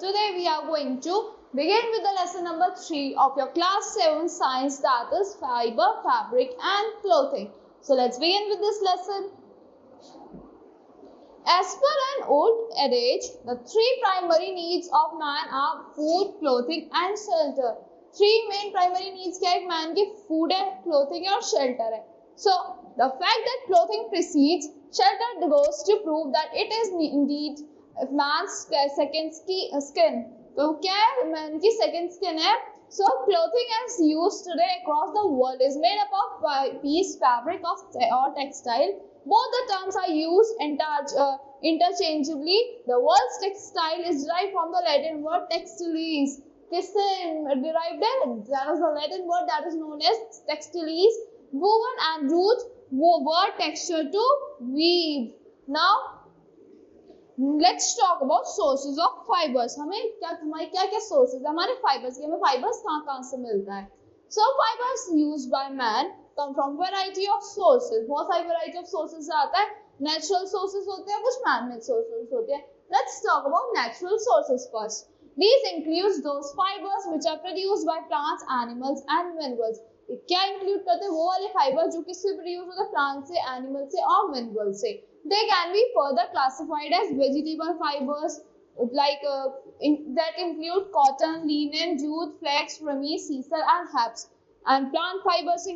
today we are going to begin with the lesson number 3 of your class 7 science, that is fiber, fabric and clothing. So let's begin with this lesson. As per an old adage, the three primary needs of man are food, clothing and shelter. Three main primary needs क्या है man के food है, clothing है और shelter है. So the fact that clothing precedes shelter goes to prove that it is indeed man's second skin. तो क्या है man की second skin है. So clothing as used today across the world is made up of piece fabric or textile. Both the terms are used interchangeably. The word textile is derived from the Latin word textilis. किससे derived है? That is the Latin word that is known as textilis. Woven and root word texture to weave. Now let's talk about sources of fibers. हमारे क्या sources हमारे fibers के, हमें fibers कहाँ से मिलता है? So fibers used by man come from variety of sources. बहुत सारी variety of sources से आता है. Natural sources होते हैं, कुछ man-made sources होते हैं. Let's talk about natural sources first. These includes those fibers which are produced by plants, animals and minerals. क्या include करते हैं? वो वाले फाइबर जो किससे प्रोड्यूस होते हैं? प्लांट से, एनिमल से और मिनरल से. They can be further classified as vegetable fibers like that include cotton, linen, jute, flax, rami, sisal and hemp. And plant fibers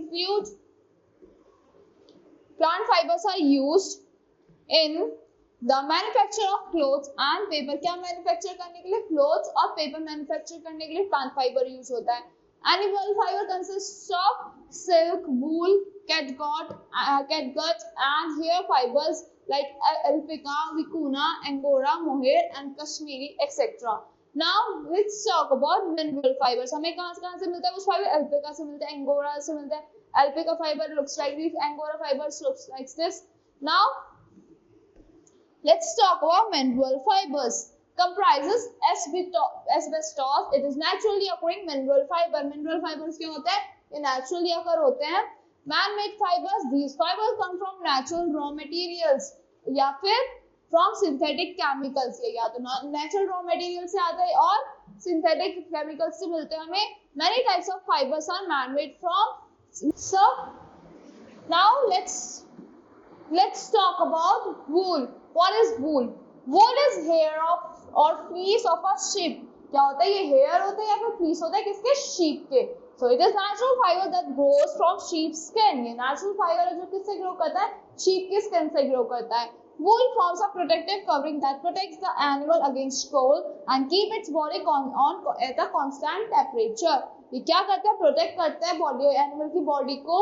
are used in the manufacture of clothes and paper. क्या manufacture करने के लिए? Clothes और paper manufacture करने के लिए plant fiber use होता है. Animal fiber consists of silk, wool, catgut and hair fibers like alpaca, vicuna, angora, mohair and kashmiri etc. Now let's talk about mineral fibers. हमें कहाँ से मिलता है? कुछ फाइबर alpaca से मिलता है, angora से मिलता है. Alpaca fiber looks like this, angora fibers looks like this. Now let's talk about mineral fibers. Comprises asbestos. It is naturally occurring mineral fiber. Mineral fibers क्या होते हैं? ये naturally occur होते हैं. Man-made fibers. These fibers come from natural raw materials या फिर from synthetic chemicals. या तो natural raw materials से आता है और synthetic chemicals से मिलते हैं हमें. Many types of fibers are man-made from. So now let's talk about wool. What is wool? Wool is hair of or fleece of a sheep. क्या होता है? ये hair होता है या फिर fleece होता है किसके? sheep के. So it is natural fiber that grows from sheep's skin. ये natural fiber है जो किससे grow करता है? sheep की skin से grow करता है. Wool forms a protective covering that protects the animal against cold and keep its body at a constant temperature. ये क्या करता है? protect करता है body animal की body को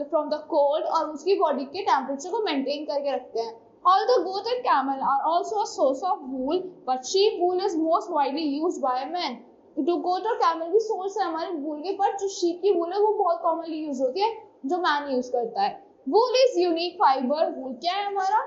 from the cold और उसकी body के temperature को maintain करके रखते हैं. Although goat and camel are also a source of wool, but sheep wool is most widely used by men. तो goat और camel भी source है हमारे wool के, but जो sheep की wool है वो बहुत commonly use होती है, जो man use करता है. Wool is unique fiber. Wool क्या है हमारा?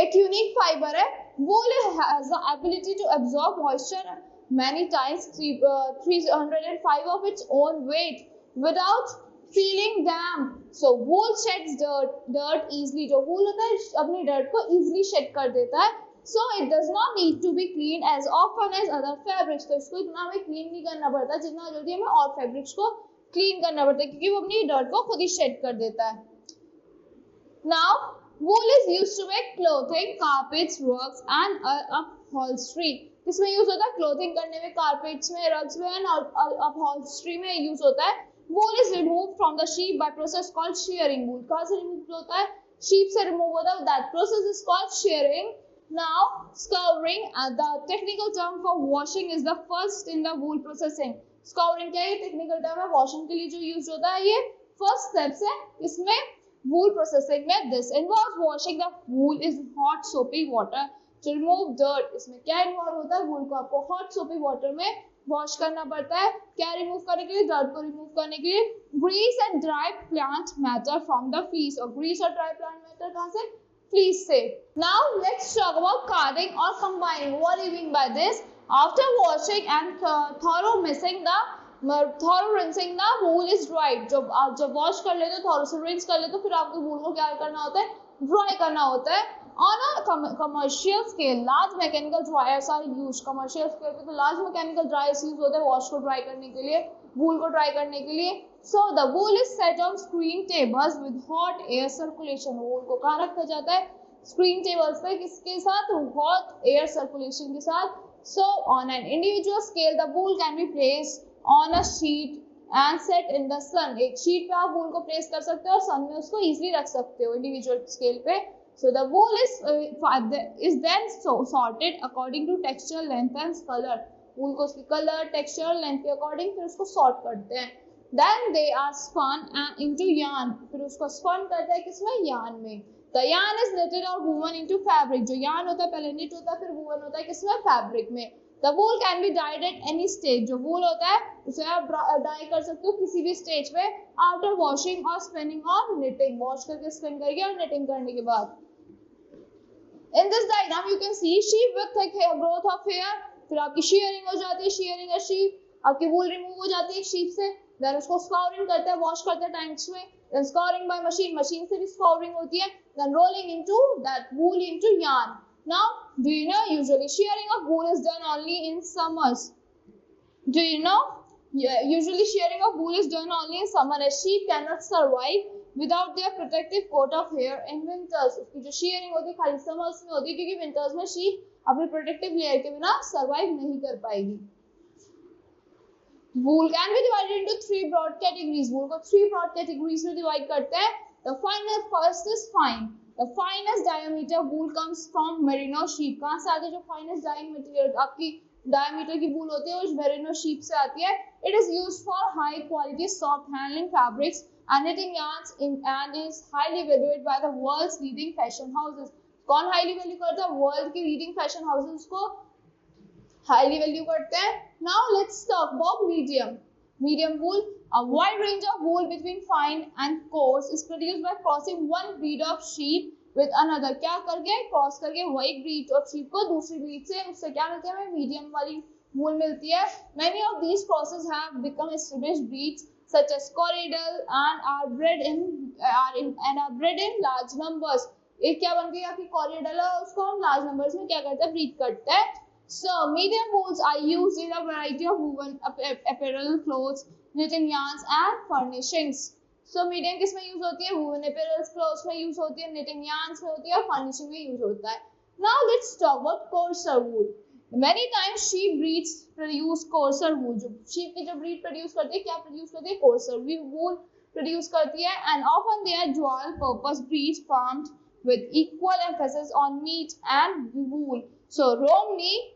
एक unique fiber है. Wool has the ability to absorb moisture many times 305 of its own weight without feeling damp. So wool sheds dirt easily. जो wool होता है अपनी dirt को easily shed कर देता है. So it does not need to be cleaned as often as other fabrics. तो इसको इतना हमें clean नहीं करना पड़ता जितना जल्दी हमें और fabrics को clean करना पड़ता है क्योंकि वो अपनी dirt को खुद ही shed कर देता है. Now wool is used to make clothing, carpets, rugs and upholstery. इसमें use होता है clothing करने में, carpets में, rugs में and upholstery में use होता है. Wool is removed from the sheep by process called shearing. Wool कहाँ से remove होता है? Sheep से remove होता है. That process is called shearing. Now scouring, the technical term for washing is the first in the wool processing. Scouring क्या है? Technical term है washing के लिए जो use होता है. ये first steps है इसमें wool processing में. This involves washing the wool in hot soapy water to remove dirt. इसमें क्या involve होता है? wool को आपको hot soapy water में वॉश करना पड़ता है. क्या रिमूव करने के लिए? डर्ट को रिमूव करने के लिए. Grease and dry plant matter from the fleece. और ग्रीस और ड्राई प्लांट मैटर कहाँ से? फ्लीस से. Now let's talk about carding और combining. What do you mean by this? After washing and thorough rinsing the wool is dried. जब wash कर लेते हो, थॉरो से रिंस कर लेते हो, फिर आपको वूल को क्या करना होता है? ड्राई करना होता है. On a commercial scale, large mechanical dryers are used. Commercial scale पे तो large mechanical dryers use होते हैं wash को dry करने के लिए, wool को dry करने के लिए. So the wool is set on screen tables with hot air circulation. wool को कहाँ रखा जाता है? Screen tables पे किसके साथ? Hot air circulation के साथ. So on an individual scale, the wool can be placed on a sheet and set in the sun. एक sheet पे आप wool को place कर सकते हो और sun में उसको easily रख सकते हो individual scale पे. So the wool is then sorted according to texture, length and color. wool को उसकी color, texture, length के according फिर उसको sort करते हैं. Then they are spun into yarn. फिर उसको spun करते हैं किसमें? yarn में. The yarn is knitted or woven into fabric. जो yarn होता है पहले knit होता है फिर woven होता है किसमें? fabric में. The wool can be dyed at any stage. जो wool होता है उसे आप dye कर सकते हो किसी भी stage पे after washing or spinning or knitting. wash करके spin करके और knitting करने के बाद. In this diagram you can see sheep with thick hair, growth of hair. फिर आपकी shearing हो जाती है, shearing a sheep. आपकी wool remove हो जाती है sheep से. Then उसको scouring करते हैं, wash करते हैं tanks में. Then scouring by machine, machine से भी scouring होती है. Then rolling into that wool into yarn. Now, do you know usually shearing of wool is done only in summers? Do you know? Yeah, usually shearing of wool is done only in summer as sheep cannot survive without their protective coat of hair in winters. उसकी जो shearing होती है खाली summers में होती है क्योंकि winters में sheep अपने protective layer के बिना survive नहीं कर पाएगी. Wool can be divided into three broad categories. wool को three broad categories में divide करते हैं. The finest first is fine. The finest diameter wool comes from merino sheep. कहाँ से आती है जो finest diameter आपकी diameter की wool होती है वो merino sheep से आती है. It is used for high quality soft handling fabrics and knitting yarns and is highly valued by the world's leading fashion houses. कौन highly value करता है? World के leading fashion houses को highly value करते हैं. Now let's talk about medium wool. A wide range of wool between fine and coarse is produced by crossing one breed of sheep with another. क्या करके? cross करके वो एक breed of sheep को दूसरी breed से उससे क्या मिलती है? हमें medium वाली wool मिलती है. Many of these crosses have become established breeds such as Corriedale and are bred in large numbers. एक क्या बनती है आपकी Corriedale है उसको हम large numbers में क्या करते हैं? breed करते हैं. So medium wools are used in a variety of woven apparel, clothes, knitting yarns and furnishings. So medium किस में use होती है? woven apparel, clothes में use होती है, knitting yarns में होती है और furnishing में use होता है. Now let's talk about coarser wool. Many times sheep breeds produce coarser wool. जो sheep की जो breed produce करती है क्या produce करती है? coarser wool produce करती है and often they are dual purpose breeds farmed with equal emphasis on meat and wool. So Romney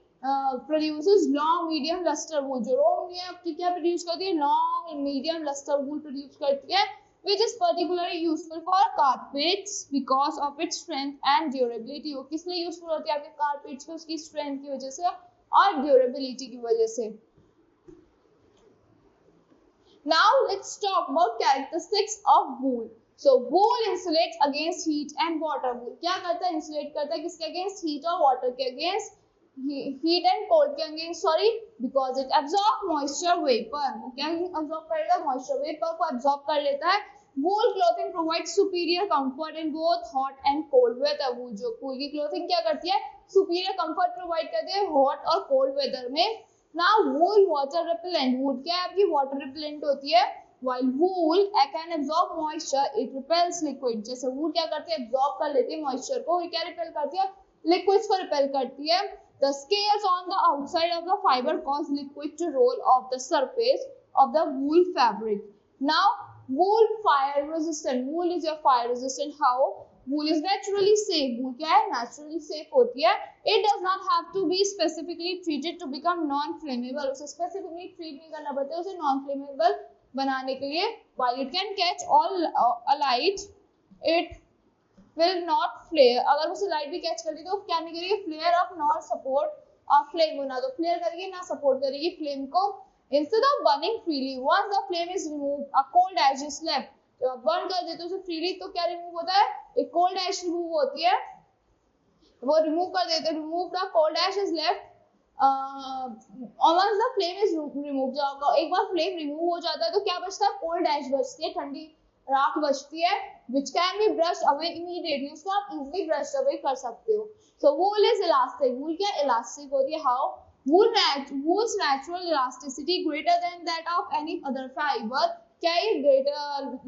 produces long medium luster wool. जो Romney है आपकी क्या produce करती है? long medium luster wool produce करती है which is particularly useful for carpets because of its strength and durability. वो किस लिए useful होती है आपके carpets पे? उसकी strength की वजह से और durability की वजह से. Now let's talk about characteristics of wool. So wool insulates against heat and water. wool क्या करता है? insulate करता है किसके against? heat और water के against. heat and cold के against because it absorb moisture vapor. वो क्या absorb करेगा? moisture vapor को absorb कर लेता है. wool clothing provides superior comfort in both hot and cold weather. wool की clothing क्या करती है? superior comfort provide करती है hot और cold weather में. Now wool water repellent. wool क्या है आपकी? water repellent होती है. While wool can absorb moisture, it repels liquid. जैसे wool क्या करती है? absorb कर लेती है moisture को. क्या repel करती है? liquids को repel करती है. The scales on the outside of the fiber cause liquid to roll off the surface of the wool fabric. Now, wool fire resistant. Wool is your fire resistant. How? Wool is naturally safe. wool क्या है? naturally safe होती है. It does not have to be specifically treated to become non-flammable. उसे specifically treat नहीं करना पड़ता है उसे non-flammable बनाने के लिए. While it can catch all light, it will not flare. अगर उसे लाइट भी कैच कर ली तो क्या नहीं करेगी? flare up nor support और flame को ना तो flare करेगी ना support करेगी flame को. Instead of burning freely, once the flame is removed, a cold ash is left. जब आप burn कर देते हो उसे freely तो क्या remove होता है? एक cold ash remove होती है. वो remove कर देते हैं. remove the cold ash is left. once the flame is removed, जब एक बार flame remove हो जाता है तो क्या बचता है? cold ash बचती है. ठंडी राख बचती है which can be brushed away immediately, उसको आप easily brush away कर सकते हो. So wool is elastic. wool क्या elastic होती है? How? wool's natural elasticity greater than that of any other fiber. क्या ये greater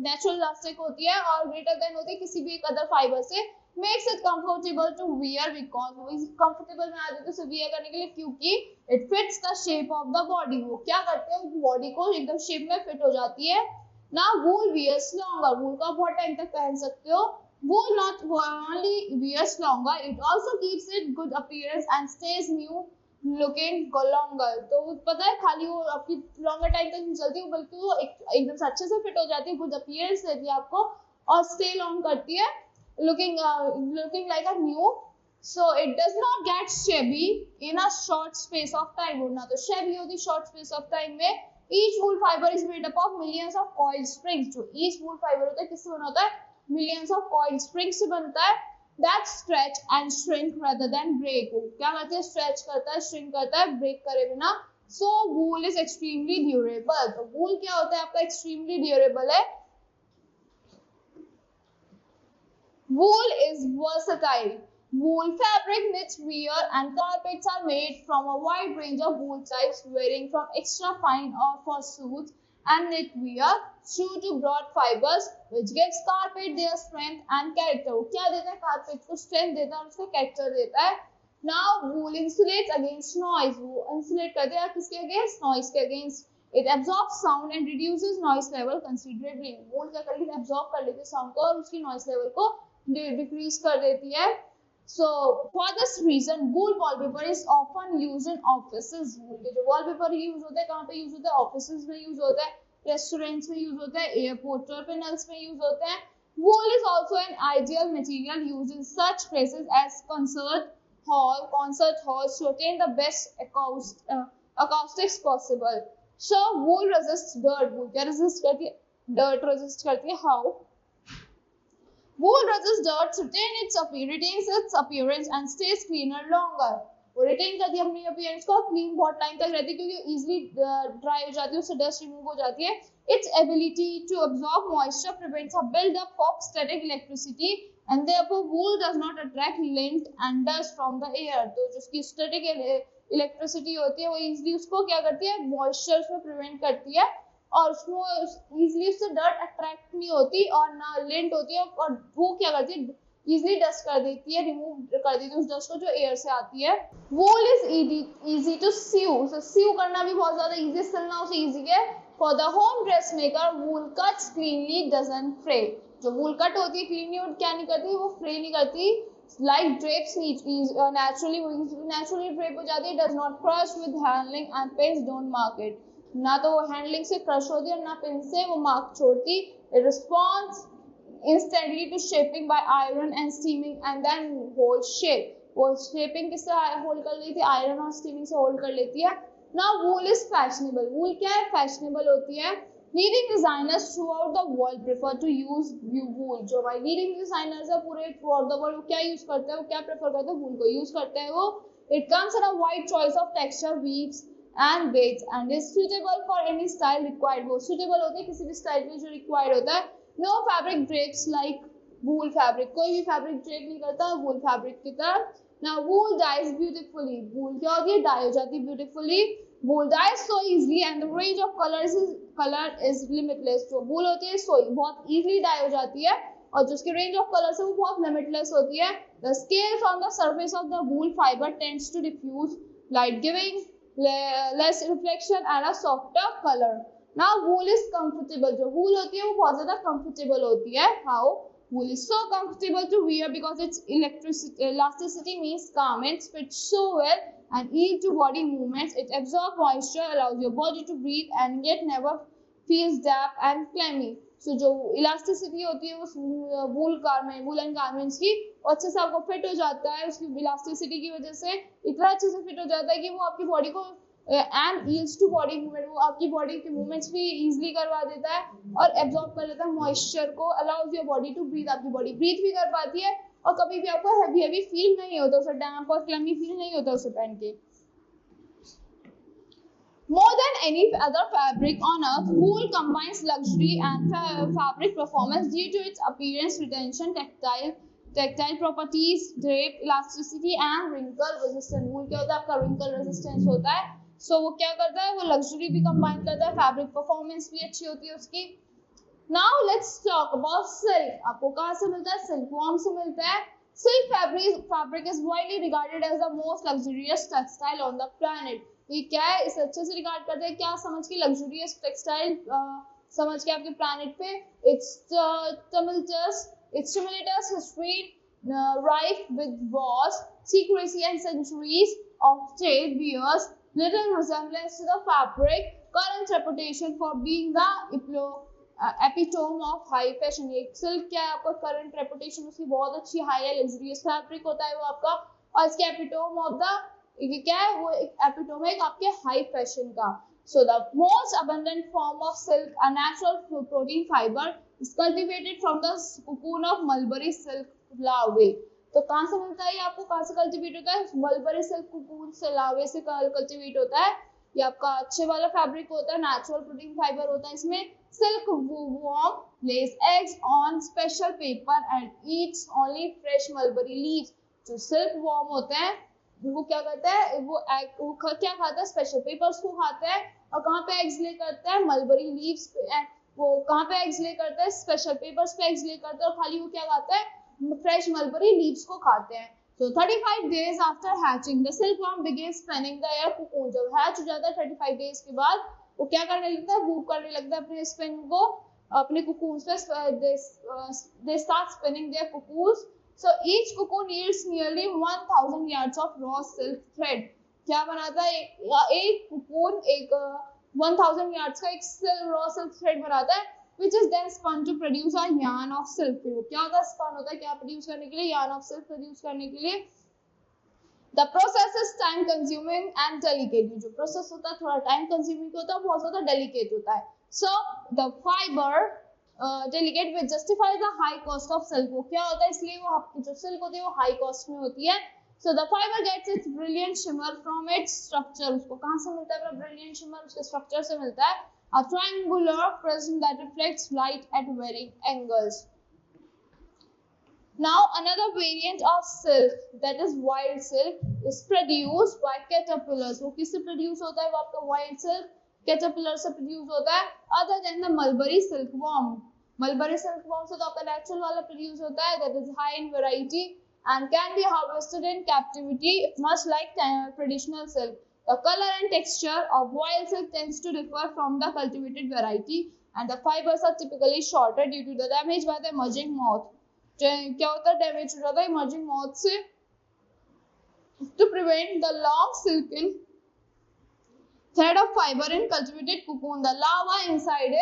natural elastic होती है और greater than होती है किसी भी एक other fiber से. Makes it comfortable to wear because वो comfortable बना देते हैं wear करने के लिए, क्योंकि it fits the shape of the body. वो क्या करते हैं, बॉडी को एकदम शेप में फिट हो जाती है. Now wool wears longer. wool का बहुत टाइम तक पहन सकते हो. wool not only wears longer, it also keeps it good appearance and stays new looking longer. तो पता है खाली वो आपकी लॉन्गर टाइम तक नहीं चलती, बल्कि वो एकदम से अच्छे से फिट हो जाती है, गुड अपीयरेंस देती है आपको और स्टे लॉन्ग करती है, looking like a new. So it does not get shabby in a short space of time. ना तो shabby होती short space of time में. Each wool fiber is made up of millions of coiled springs. जो each wool fiber होता है किससे बना होता है? Millions of coiled springs से बनता है. That stretch and shrink rather than break. क्या करते हैं? Stretch करता है, shrink करता है, break करे बिना. So wool is extremely durable. तो wool क्या होता है आपका? Extremely durable है. Wool is versatile. Wool fabric, knits, wear and carpets are made from a wide range of wool types, varying from extra fine or for suits and knit wear through to broad fibers, which gives carpet their strength and character. क्या देता है? carpet को strength देता है और उसको character देता है. Now wool insulates against noise. वो insulate करते हैं किसके against? Noise के against. It absorbs sound and reduces noise level considerably. wool क्या कर लेती है? absorb कर लेती है sound को और उसकी noise level को decrease कर देती है. So for this reason, wool wallpaper is often used in offices. wool के जो wallpaper use होता है कहाँ पे use होता है? Offices में use होता है, restaurants में use होता है, airport terminals में use होता है. Wool is also an ideal material used in such places as concert halls to attain the best acoustics possible. So wool resists dirt. wool क्या resist करती है? Dirt resist करती है. How? Wool resists dirt, retains its appearance and stays cleaner longer. वो retain करती है अपनी appearance को, clean बहुत time तक रहती है क्योंकि easily dry हो जाती है, उससे dust remove हो जाती है. Its ability to absorb moisture prevents a build-up of static electricity, and therefore wool does not attract lint and dust from the air. तो जिसकी static electricity होती है वो easily उसको क्या करती है? Moisture उसमें prevent करती है और उसको इजीली उससे डस्ट अट्रैक्ट नहीं होती और ना लिंट होती है और वो क्या करती है? इजीली डस्ट कर देती है, रिमूव कर देती है उस डस्ट को जो एयर से आती है. Wool is easy to sew. Sew करना भी बहुत ज्यादा इजी, सिलना उसे इजी है. For the home dress maker wool cuts cleanly doesn't fray. जो वूल कट होती है क्लीनली और क्या नहीं करती, वो फ्रे नहीं करती. लाइक ड्रेप्स नेचुरली ड्रेप हो जाती है. Does not crush with handling and pains don't mark it. ना तो वो हैंडलिंग से क्रश होती है और ना पिन से वो मार्क छोड़ती. It responds instantly to shaping by iron and steaming and then hold shape. वो शेपिंग किससे होल्ड कर लेती है? आयरन और स्टीमिंग से होल्ड कर लेती है. Now wool is fashionable. Wool क्या है? फैशनेबल होती है. Leading designers throughout the world prefer to use wool. जो भाई लीडिंग डिजाइनर्स है पूरे थ्रू आउट द वर्ल्ड वो क्या यूज करते हैं? वो क्या प्रेफर करते हैं? वूल को यूज करते हैं वो. It comes in a wide choice of texture, weaves and weights and is suitable for any style required. वो suitable होते हैं किसी भी स्टाइल में जो रिक्वायर्ड होता है. No fabric drapes like wool fabric. कोई भी फैब्रिक ड्रेप नहीं करता wool fabric की तरह. Now wool dyes beautifully. wool क्या होती है? डाई हो जाती है beautifully. wool dyes so easily and the range of color is limitless. जो wool होती है so बहुत easily डाई हो जाती है और जो उसकी range of colors है वो बहुत limitless होती है. The scales on the surface of the wool fiber tends to diffuse light, giving less reflection and a softer color. Now wool is comfortable. जो wool होती है वो बहुत ज्यादा comfortable होती है. How? wool is so comfortable to wear because its elasticity means garments fit so well and easy to body movements. It absorbs moisture, allows your body to breathe and yet never feels damp and clammy. So जो elasticity होती है उस woolen garments की वो अच्छे से आपको fit हो जाता है. उसकी elasticity की वजह से इतना अच्छे से फिट हो जाता है कि वो आपकी बॉडी को and yields to body movement. वो आपकी बॉडी के मूवमेंट्स भी इजीली करवा देता है और एब्जॉर्ब कर लेता है मॉइस्चर को. allows your body to breathe. आपकी बॉडी ब्रीथ भी कर पाती है और कभी भी आपको हेवी फील नहीं होता, उसे डैम्प और क्लमी फील नहीं होता उसे पहन के. More than any other fabric on earth, wool combines luxury and fabric performance due to its appearance, retention, tactile properties, drape, elasticity and wrinkle resistant. wool क्या होता है आपका wrinkle resistance होता है. So वो क्या करता है, वो luxury भी combine करता है, fabric performance भी अच्छी होती है उसकी. Now let's talk about silk. आपको कहाँ से मिलता है, silkworm से मिलता है. Silk fabric is widely regarded as the most luxurious textile on the planet. ये क्या है, इसे अच्छे से रिगार्ड करते हैं क्या समझ के, luxurious textile समझ के आपके planet पे. Its tumultuous history rife with wars, secrecy and centuries of trade bears little resemblance to the fabric. Current reputation for being the epitome of high fashion. एक सिल्क क्या है आपका करंट रेपुटेशन उसकी बहुत अच्छी हाई है, luxurious fabric होता है वो आपका, और इसके एपिटोम ऑफ द क्या है, वो एक एपिटोम है आपके हाई फैशन का. So the most abundant form of silk, a natural protein fibre, is cultivated from the cocoon of mulberry silk larvae. तो कहाँ से मिलता है ये आपको, कहाँ से कल्टिवेट होता है, मलबरी सिल्क कोकून से, लार्वे से कल्टिवेट होता है. ये आपका अच्छे वाला फैब्रिक होता है, नेचुरल प्रोटीन फाइबर होता है इसमें. Silk worm lays eggs on special paper and eats only fresh mulberry leaves. जो silk worm होते हैं वो क्या करता है, वो क्या खाता है, स्पेशल पेपर्स को खाता है. और कहाँ पे एग्स ले करता है, मलबरी लीव्स पे. वो कहाँ पे एग्स ले करता है, स्पेशल पेपर्स पे एग्स ले करता है, और खाली वो क्या खाता है, फ्रेश मलबरी लीव्स को खाते हैं. So 35 days after hatching, the silkworm begins spinning the air cocoon. जब hatch हो जाता है 35 days के बाद वो क्या करने लगता है, वूव करने लगता है अपने स्पिन को, अपने cocoons पे. They start spinning their cocoons. So each cocoon yields nearly 1000 yards of raw silk thread. क्या बनाता है एक cocoon, एक 1000 yards का एक raw silk thread बनाता है, which is then spun to produce a yarn of silk. क्या होता है, spun होता है क्या प्रोड्यूस करने के लिए, yarn of silk प्रोड्यूस करने के लिए. The process is time consuming and delicate. जो प्रोसेस होता है थोड़ा टाइम कंज्यूमिंग होता है, बहुत ज्यादा डेलिकेट होता है. So the fiber delicate which justifies the high cost of silk. वो क्या होता है, इसलिए वो आपकी जो सिल्क होती है वो हाई कॉस्ट में होती है. So the fiber gets its brilliant shimmer from its structure. उसको कहाँ से मिलता है, brilliant shimmer उसके स्ट्रक्चर से मिलता है. A triangular prism that reflects light at varying angles. Now another variant of silk, that is wild silk, is produced by caterpillars. वो किससे produce होता है, वो आपका wild silk caterpillar से produce होता है. Other than the mulberry silkworm. Mulberry silkworm से तो आपका natural वाला produce होता है, that is high in variety and can be harvested in captivity, much like traditional silk. The color and texture of wild silk tends to differ from the cultivated variety, and the fibers are typically shorter due to the damage by the emerging moth. क्या होता है, damage हो जाता है emerging moth से. To prevent the long silken thread of fiber in cultivated cocoon, the larva inside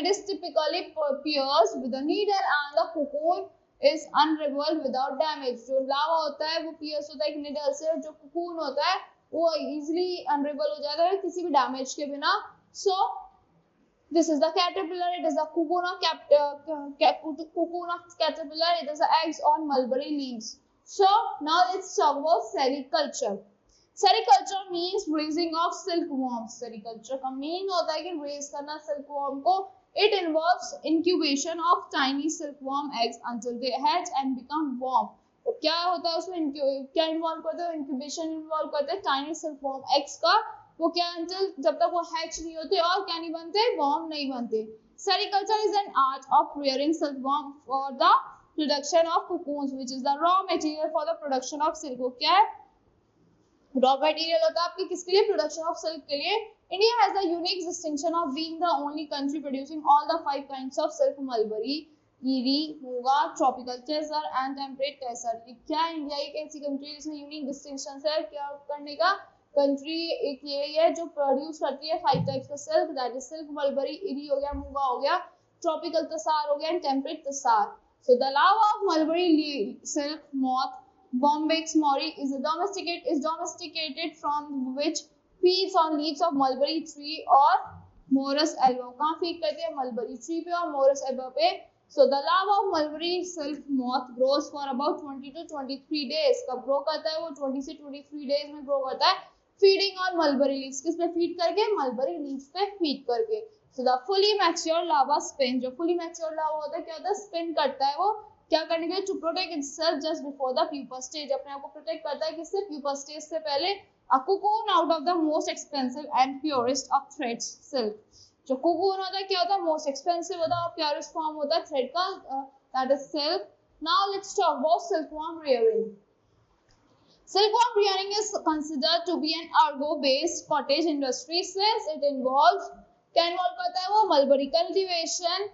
is typically pierced with a needle, and the cocoon is unraveled without damage. जो लावा होता है वो pierce होता है एक needle से, जो cocoon होता है वो easily unravel हो जाता है किसी भी damage के बिना. So this is the caterpillar. It is a cocoon of caterpillar. It is the eggs on mulberry leaves. So now let's talk about sericulture. Sericulture means raising of silkworms. Sericulture का mean होता है कि raise करना silkworm को. It involves incubation of tiny silkworm eggs until they hatch and become warm. तो क्या होता है उसमें, क्या इन्वॉल्व करते हैं, इंक्यूबेशन इन्वॉल्व करते हैं टाइनी सिल्कवर्म एग्स का. वो क्या until जब तक वो हैच नहीं होते और क्या नहीं बनते, वॉर्म नहीं बनते. Sericulture is an art of rearing silkworm for the production of cocoons, which is the raw material for the production of silk. वो क्या है, रॉ मटेरियल होता है आपके किसके लिए, प्रोडक्शन ऑफ सिल्क के लिए. India has the unique distinction of being the only country producing all the 5 kinds of silk: mulberry, eri, muga, tropical tesar and temperate tesar. क्या इंडिया एक ऐसी कंट्री जिसमें यूनिक डिस्टिंक्शन है क्या करने का, कंट्री एक यही है जो प्रोड्यूस करती है 5 टाइप्स का silk, that is silk, mulberry, eri हो गया, मुगा हो गया, ट्रॉपिकल तसार हो गया and temperate tasar. So the larva of mulberry silk moth Bombyx mori is domesticated from which feeds on leaves of mulberry tree or Morus alba. कहाँ feed करते हैं, mulberry tree पे और Morus alba पे. So the larva of mulberry silk moth grows for about 20 to 23 days. कब grow करता है वो? 20 से 23 days में grow करता है. Feeding on mulberry leaves. किस पे feed करके? Mulberry leaves पे feed करके. So the fully mature larva spin. जो fully mature larva होता है क्या होता है? Spin करता है वो क्या करने के लिए? To protect itself just before the pupa stage. अपने आप को protect करता है किससे? Pupa stage से पहले. A cocoon out of the most expensive and purest of threads silk. जो cocoon होता है क्या होता है? Most expensive होता है और purest form होता है thread का, that is silk. Now let's talk about silkworm rearing. Silkworm rearing is considered to be an ergo-based cottage industry since it involves क्या involve करता है वो? Mulberry cultivation.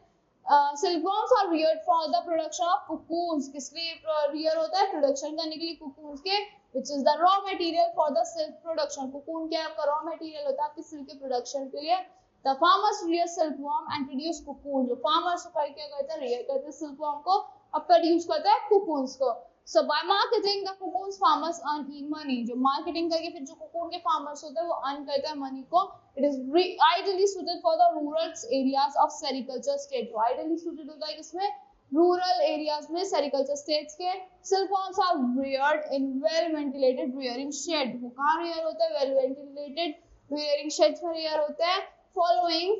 Silkworms are reared for the production of cocoons. किस लिए rear होता है? Production करने के लिए cocoons के, which is the raw material for the silk production. Cocoon क्या आपका raw material होता है आपकी silk के production के लिए. The farmers rear silkworm and produce cocoon. जो farmers क्या करते हैं? rear करते हैं silkworm को और produce करते हैं cocoons को. So by marketing the cocoons farmers earn money. जो marketing करके फिर जो cocoon के farmers होते हैं वो earn करते हैं money को. It is ideally suited for the rural areas of sericulture state. तो ideally suited होता है किसमें? Rural areas में sericulture states के. Silkworms are reared in well ventilated rearing shed. वो कहाँ rear होता है? Well ventilated rearing sheds में rear होते हैं. Following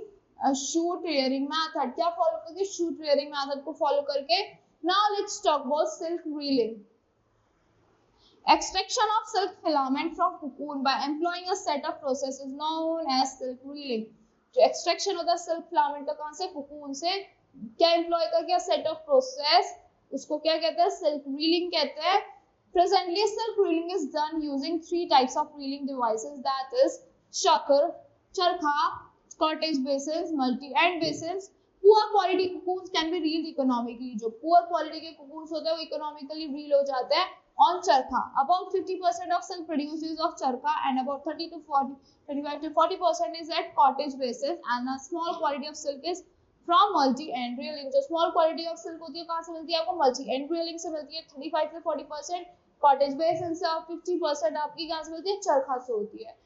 a shoot rearing method. क्या follow करके? Shoot rearing method को follow करके. Now let's talk about silk reeling. Extraction of silk filament from cocoon by employing a set of processes known as silk reeling. जो extraction होता है silk filament का कहाँ से? cocoon से. क्या employ करके? set of process, उसको क्या कहते हैं? silk reeling कहते हैं. Presently silk reeling is done using 3 types of reeling devices, that is charkha, cottage basins, multi-end basins. Poor quality cocoons can be reeled economically. जो poor quality के cocoons होते हैं वो economically reel हो जाते हैं on charkha. About 50% of silk produced is of charkha and about 35 to 40% is at cottage basis, and a small quality of silk is from multi-end reeling. जो small quality of silk होती है कहाँ से मिलती है आपको? multi-end reeling से मिलती है. 35 से 40% cottage basin से और 50% आपकी कहाँ से मिलती है? charkha से होती है.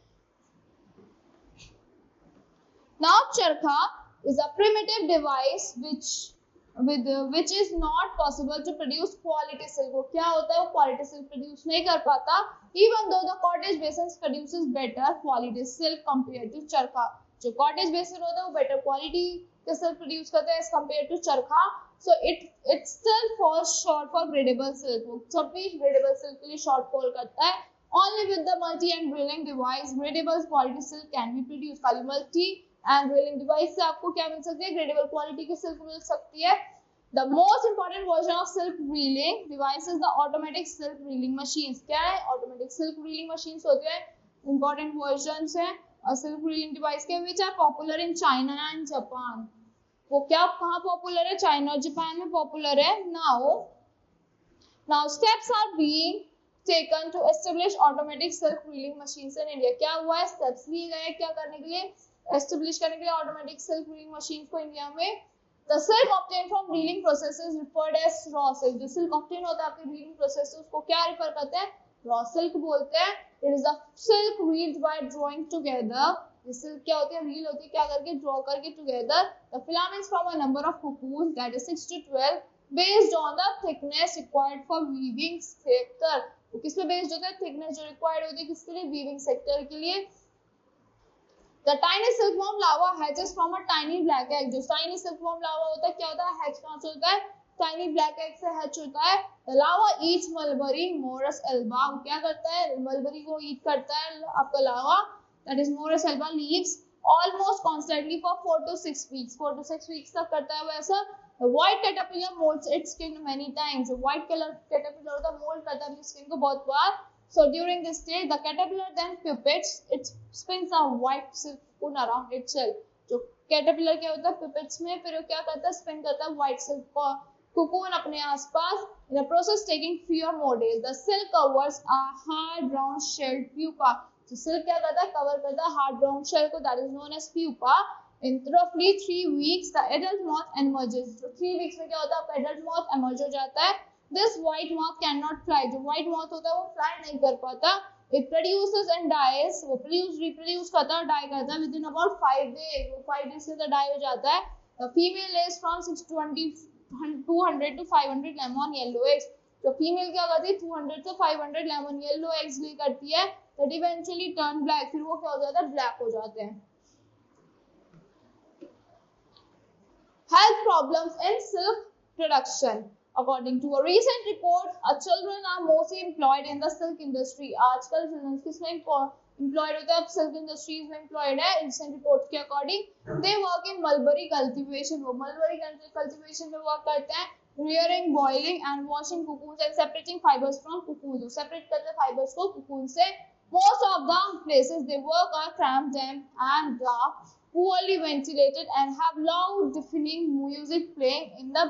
Now charkha is a primitive device which is not possible to produce quality silk. वो क्या होता है? वो quality silk produce नहीं कर पाता. Even though the cottage basins produces better quality silk compared to charkha. जो cottage basin होता है वो better quality के silk produce करते हैं as compared to charkha. So it still falls short for gradable silk. वो सब भी gradable silk के लिए short fall करता है. Only with the multi-end reeling device gradable quality silk can be produced. खाली multi and reeling device से आपको क्या मिल सकती है? gradable quality की silk मिल सकती है. The most important version of silk reeling device is the automatic silk reeling machines. क्या है? automatic silk reeling machines होते हैं. important versions है silk reeling device के, which are popular in China and Japan. वो क्या कहाँ popular है? China और Japan में popular है. Now steps are being taken to establish automatic silk reeling machines in India. क्या हुआ है? steps लिए गए क्या करने के लिए? establish करने के लिए automatic silk reeling machines को इंडिया में. The silk obtained from reeling process is referred as raw silk. जो silk obtained होता है आपके reeling process से उसको क्या refer करते हैं? raw silk बोलते हैं. It is the silk reeled by drawing together. ये silk क्या होती है? reel होती है क्या करके? draw करके together. The filaments from a number of cocoons, that is 6 to 12, based on the thickness required for weaving sector. तो किस पे based होता है? thickness जो required होती है किसके लिए? weaving sector के लिए. The tiny silkworm larva hatches from a tiny black egg. जो tiny silkworm larva होता है क्या होता है? hatch कहाँ से होता है? tiny black egg से hatch होता है. The larva eats mulberry morus alba. वो क्या करता है? mulberry को eat करता है आपका larva, that is morus alba leaves almost constantly for 4 to 6 weeks. 4 to 6 weeks तक करता है वैसा. The white caterpillar molds its skin many times. जो white caterpillar होता है mold करता है अपनी skin को बहुत बार. So during this stage, the caterpillar then pupates. It spins a white silk cocoon around itself. जो caterpillar क्या होता है? pupates में फिर वो क्या करता है? spin करता है white silk cocoon अपने आसपास. In the process taking 3 or more days, the silk covers a hard brown shelled pupa. तो silk क्या करता है? cover करता है hard brown shell को, that is known as pupa. In roughly 3 weeks, the adult moth emerges. तो 3 weeks में क्या होता है? आपका adult moth emerge हो जाता है. This white moth cannot fly. जो white moth होता है वो fly नहीं कर पाता. It produces and dies. वो reproduce करता है, die करता है within about 5 days. वो 5 days के अंदर die हो जाता है. The female lays from 6 to 200 to 500 lemon yellow eggs. तो फीमेल क्या करती है 200 से 500 लेमन येलो एग्स ले करती है, दैट इवेंचुअली टर्न ब्लैक, फिर वो क्या हो जाता है ब्लैक हो जाते हैं। Health problems in silk production. According to a recent report, children are mostly employed in the silk industry. आजकल children किसमें employed होते हैं, अब silk industries में employed है। Recent report के according, they work in mulberry cultivation. वो mulberry cultivation में work करते हैं, rearing, boiling and washing cocoons and separating fibers from cocoons. Separate करते हैं fibers को cocoon से। Most of the places they work are cramped, damp and dark, poorly ventilated and have loud deafening music playing in the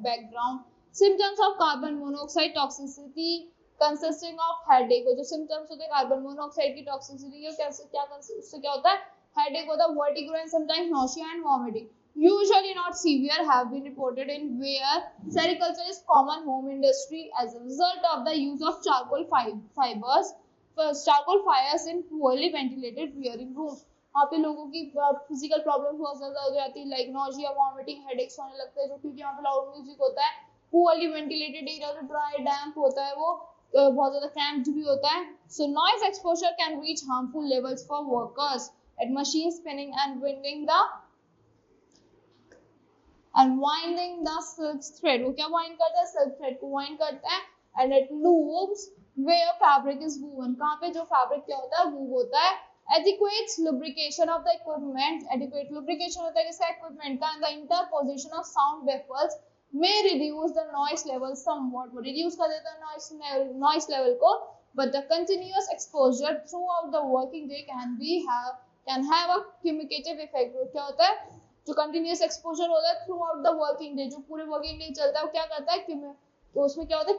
background. Symptoms of carbon monoxide toxicity consisting of headache. जो symptoms होते हैं carbon monoxide की toxicity के कैसे क्या उससे क्या होता है headache होता है, vertigo and sometimes nausea and vomiting. Usually not severe, have been reported in where sericulture is common home industry as a result of the use of charcoal fibers. Charcoal fires in poorly ventilated rearing rooms. वहाँ पे लोगों की physical problem बहुत ज्यादा हो जाती है, like nausea, vomiting, headaches होने लगते हैं, जो क्योंकि यहाँ पे लाउड म्यूजिक होता है, पुअरली वेंटिलेटेड एरिया, जो ड्राई डैम्प होता है, वो बहुत ज्यादा क्रैम्प्ड भी होता है। So noise exposure can reach harmful levels for workers at machine spinning and winding the silk thread. वो क्या वाइंड करता है, सिल्क थ्रेड को वाइंड करता है, and it loops where fabric is woven, कहाँ पे जो फैब्रिक क्या होता है वूव होता है। Adequate lubrication of the equipment, adequate lubrication होता है किसका equipment का, and the interposition of sound baffles may reduce the noise level somewhat, वो reduce कर देता है noise level को, but the continuous exposure throughout the working day can have a cumulative effect। वो क्या होता है जो continuous exposure होता है throughout the working day, जो पूरे working day चलता है, वो क्या करता है तो उसमें क्या होता है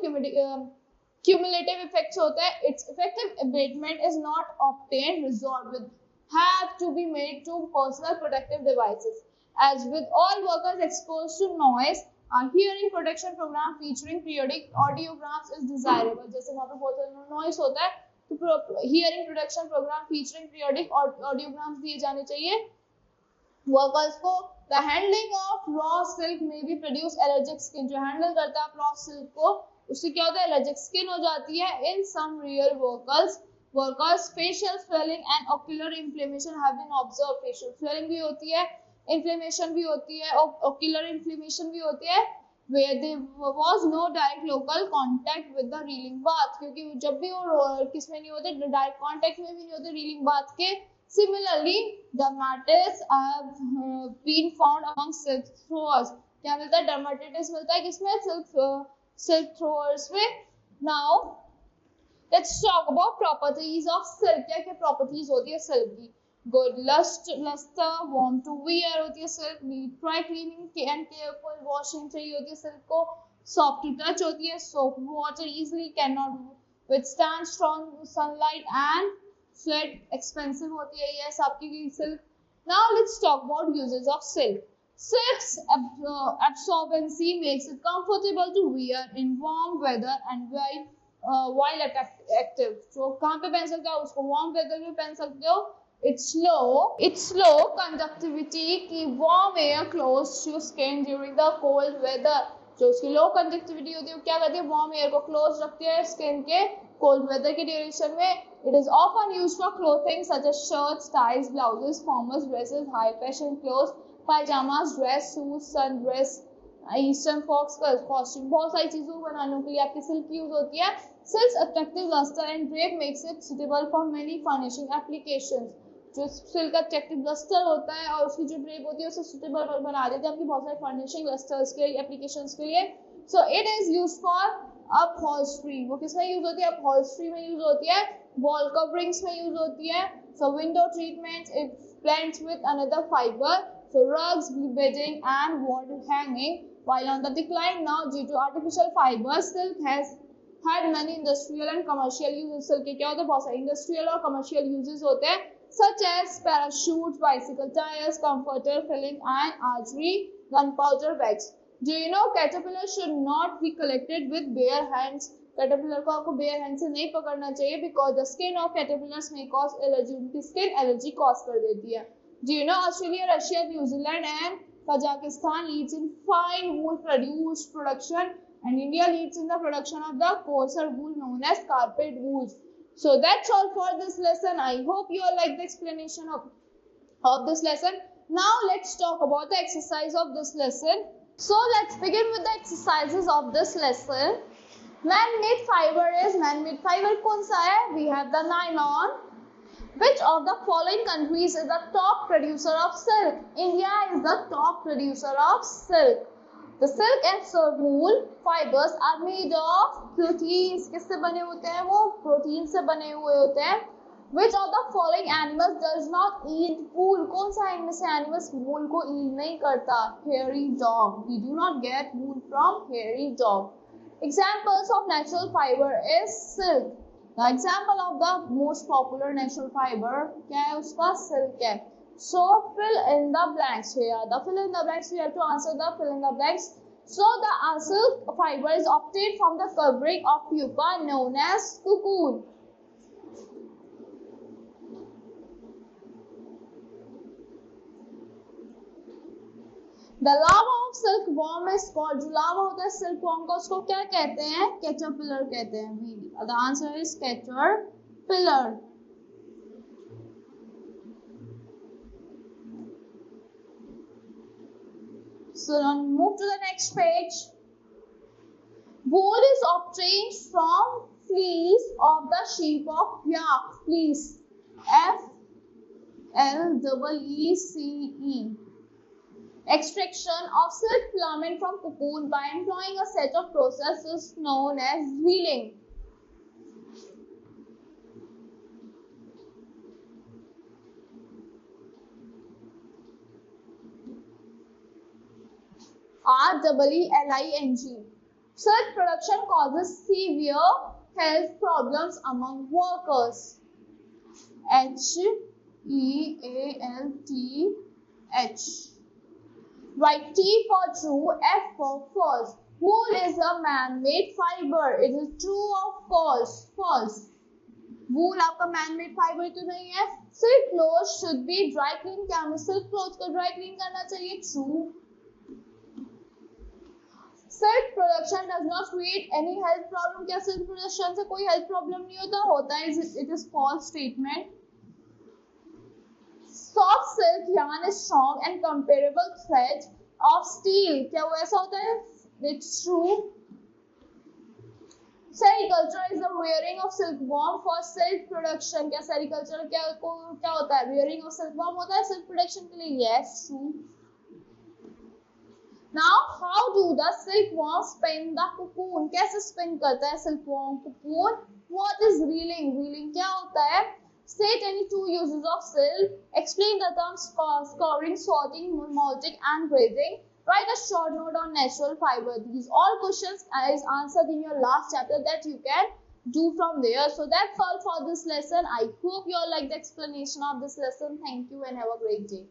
cumulative effects होता है, its effective abatement is not obtained resolved with, have to be made to personal protective devices. As with all workers exposed to noise, a hearing protection program featuring periodic audiograms is desirable। जैसे वहाँ पे बहुत ज़्यादा noise होता है, तो hearing protection program featuring periodic audiograms दिए जाने चाहिए workers को। The handling of raw silk may be produce allergic skin, जो handle करता है raw silk को, उससे क्या होता है एलर्जिक स्किन हो जाती है। In some real workers facial swelling and ocular inflammation have been observed. Facial swelling भी होती है, इन्फ्लेमेशन भी होती है, ऑक्यूलर इन्फ्लेमेशन भी होती है, where there was no direct local contact with the reeling bath, क्योंकि जब भी वो किसमें नहीं होते, डायरेक्ट कांटेक्ट में भी नहीं होते रीलिंग बाथ के। Similarly, dermatitis have been found among silk throwers। क्या मिलता है, dermatitis मिलता है किसमें, silk throwers में। Now let's talk about properties of silk। क्या क्या properties होती है silk की? Good luster, warm to wear होती है silk, need dry cleaning and careful washing चाहिए होती है silk को, soft to touch होती है, soap water easily cannot withstand strong sunlight and sweat, expensive होती है ये सबकी silk। Now let's talk about uses of silk। Silk's absorbency makes it comfortable to wear in warm weather and while active। तो कहाँ पे पहन सकते हो उसको, warm weather में पहन सकते हो। Its low conductivity keep warm air close to skin during the cold weather। जो उसकी low conductivity होती है वो क्या करती है, warm air को close रखती है skin के cold weather के duration में। It is often used for clothing such as shirts, ties, blouses, formals, dresses, high fashion clothes, pyjamas, dress, suit, sun dress, eastern folks का कॉस्ट्यूम, बहुत सारी चीजों को बनाने के लिए आपकी सिल्क यूज होती है। Silk attractive lustre and drape makes it suitable for many furnishing applications. जो सिल्क अट्रैक्टिव लस्टर होता है और उसकी जो ड्रेप होती है उसे सुटेबल बना देते हैं आपकी बहुत सारे फर्निशिंग लस्टर्स के एप्लीकेशंस के लिए। So it is use for upholstery. वो किसमें यूज होती है, अपहोल्स्ट्री में यूज होती है, वॉल कवरिंग्स में यूज होती है। So window treatments, it blends with another fiber, so rugs, bedding and wall hanging। While on the decline now due to artificial fibers, silk has had many industrial and commercial uses। silk के क्या होते हैं, बहुत सारे industrial और commercial uses होते हैं, such as parachutes, bicycle tires, comforter, filling and archery, gunpowder bags। Do you know caterpillar should not be collected with bare hands। Caterpillar को आपको बेयर हैंड से नहीं पकड़ना चाहिए, because the skin of caterpillars में cause allergy, उनकी skin allergy cause कर देती है। Do you know Australia, Russia, New Zealand and Kazakhstan leads in fine wool production, and India leads in the production of the coarser wool known as carpet wools. So that's all for this lesson. I hope you all like the explanation of this lesson. Now let's talk about the exercise of this lesson. So let's begin with the exercises of this lesson. Man-made fiber is, man-made fiber कौन सा है? We have the nylon. Which of the following countries is the top producer of silk? India is the top producer of silk. The silk and wool fibers are made of proteins. किससे बने होते हैं वो? Protein से बने हुए होते हैं. Which of the following animals does not eat wool? कौन सा इनमें से animals wool को eat नहीं करता? Hairy dog. We do not get wool from hairy dog. Examples of natural fiber is silk. The example of the most popular natural fiber क्या है उसका? Silk है. So fill in the blanks here. The fill in the blanks, we have to answer the fill in the blanks. So the silk fiber is obtained from the covering of pupa known as cocoon. The larva of silkworm is called, जो larva होता है silkworm का उसको क्या कहते हैं? Caterpillar कहते हैं. The answer is caterpillar. So now move to the next page. Wool is obtained from fleece of the sheep of yak. Fleece, FLEECE. Extraction of silk filament from cocoon by employing a set of processes known as reeling. REELING. Silk production causes severe health problems among workers. HEALTH. Write T for true, F for false. Wool is a man-made fiber. It is true or false? False. Wool आपका man-made fiber तो नहीं है. Silk clothes should be dry clean. क्या हमें silk clothes को dry clean करना चाहिए? True. Silk production does not create any health problem. क्या silk production से कोई health problem नहीं होता? होता है. It is false statement. Soft silk yarn is strong and comparable thread of steel. क्या वो ऐसा होता है? It's true. Sericulture is the rearing of silkworm for silk production. क्या sericulture क्या होता है? Rearing of silkworm होता है silk production के लिए. Yes, true. Now, how do the silkworm spin the cocoon? कैसे spin करता है silkworm cocoon? What is reeling? Reeling क्या होता है? State any two uses of silk. Explain the terms scouring, sorting, molting, and braiding. Write a short note on natural fiber. These all questions is answered in your last chapter that you can do from there. So that's all for this lesson. I hope you all like the explanation of this lesson. Thank you and have a great day.